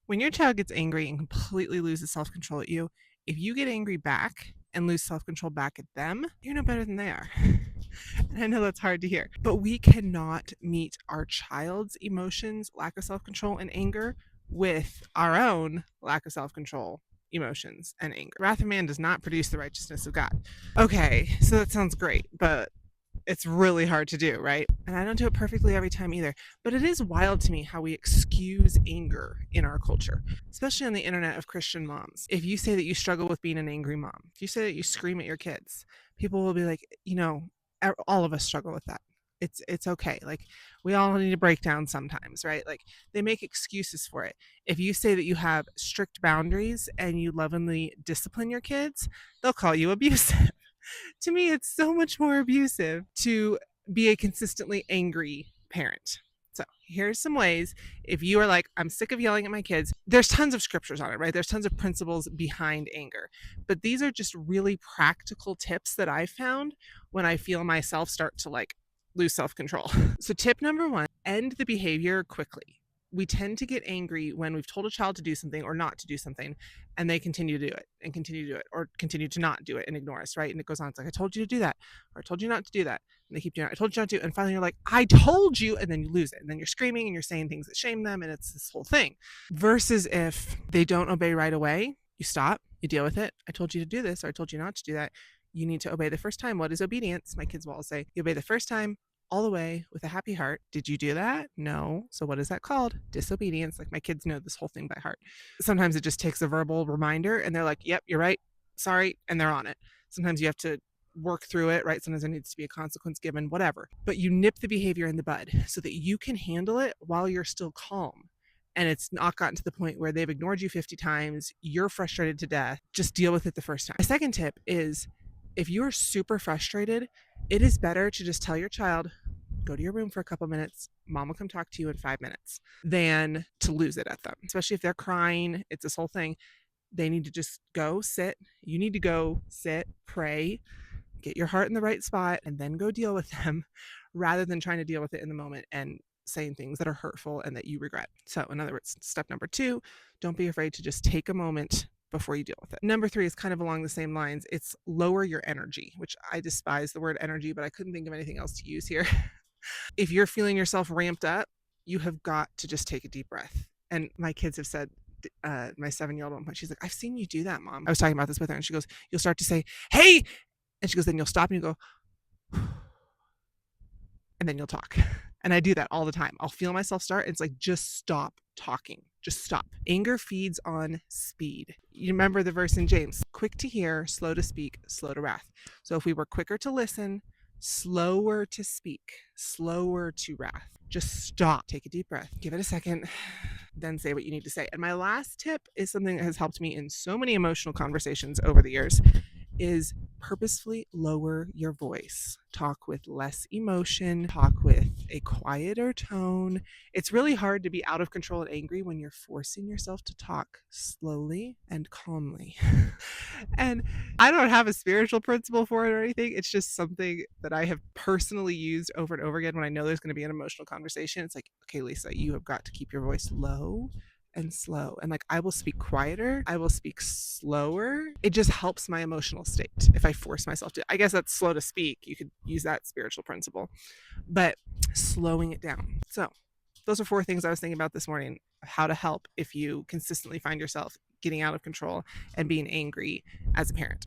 When your child gets angry and completely loses self-control at you, if you get angry back and lose self-control back at them, you're no better than they are. And I know that's hard to hear, but we cannot meet our child's emotions, lack of self-control, and anger with our own lack of self-control, emotions, and anger. Wrath of man does not produce the righteousness of God. Okay, so that sounds great, but it's really hard to do, right? And I don't do it perfectly every time either. But it is wild to me how we excuse anger in our culture, especially on the internet of Christian moms. If you say that you struggle with being an angry mom, if you say that you scream at your kids, people will be like, all of us struggle with that. It's okay. Like, we all need a breakdown sometimes, right? Like, they make excuses for it. If you say that you have strict boundaries and you lovingly discipline your kids, they'll call you abusive. To me, it's so much more abusive to be a consistently angry parent. So here's some ways. If you are like, I'm sick of yelling at my kids, there's tons of scriptures on it, right? There's tons of principles behind anger. But these are just really practical tips that I found when I feel myself start to like lose self-control. So tip number one, end the behavior quickly. We tend to get angry when we've told a child to do something or not to do something, and they continue to do it and continue to do it, or continue to not do it and ignore us, right? And it goes on. It's like, I told you to do that, or I told you not to do that. And they keep doing it. I told you not to. And finally you're like, I told you. And then you lose it. And then you're screaming and you're saying things that shame them. And it's this whole thing. Versus if they don't obey right away, you stop, you deal with it. I told you to do this, or I told you not to do that. You need to obey the first time. What is obedience? My kids will all say, you obey the first time, all the way, with a happy heart. Did you do that? No. So what is that called? Disobedience. Like, my kids know this whole thing by heart. Sometimes it just takes a verbal reminder and they're like, yep, you're right. Sorry. And they're on it. Sometimes you have to work through it, right? Sometimes there needs to be a consequence given, whatever. But you nip the behavior in the bud so that you can handle it while you're still calm. And it's not gotten to the point where they've ignored you 50 times, you're frustrated to death. Just deal with it the first time. My second tip is, if you are super frustrated, it is better to just tell your child, go to your room for a couple minutes, mom will come talk to you in 5 minutes, than to lose it at them. Especially if they're crying, it's this whole thing. They need to just go sit. You need to go sit, pray, get your heart in the right spot, and then go deal with them, rather than trying to deal with it in the moment and saying things that are hurtful and that you regret. So in other words, step number 2, don't be afraid to just take a moment before you deal with it. Number 3 is kind of along the same lines. It's lower your energy, which I despise the word energy, but I couldn't think of anything else to use here. If you're feeling yourself ramped up, you have got to just take a deep breath. And my kids have said, my 7-year-old one, she's like, I've seen you do that, Mom. I was talking about this with her, and she goes, you'll start to say, hey, and she goes, then you'll stop and you go, and then you'll talk. And I do that all the time. I'll feel myself start. And it's like, just stop talking. Just stop. Anger feeds on speed. You remember the verse in James, quick to hear, slow to speak, slow to wrath. So if we were quicker to listen, slower to speak, slower to wrath, just stop, take a deep breath, give it a second, then say what you need to say. And my last tip is something that has helped me in so many emotional conversations over the years, is purposefully lower your voice. Talk with less emotion, talk with a quieter tone. It's really hard to be out of control and angry when you're forcing yourself to talk slowly and calmly. And I don't have a spiritual principle for it or anything. It's just something that I have personally used over and over again when I know there's going to be an emotional conversation. It's like, okay, Lisa, you have got to keep your voice low and slow. And like, I will speak quieter, I will speak slower. It just helps my emotional state if I force myself to. I guess that's slow to speak. You could use that spiritual principle, but slowing it down. So those are 4 things I was thinking about this morning, how to help if you consistently find yourself getting out of control and being angry as a parent.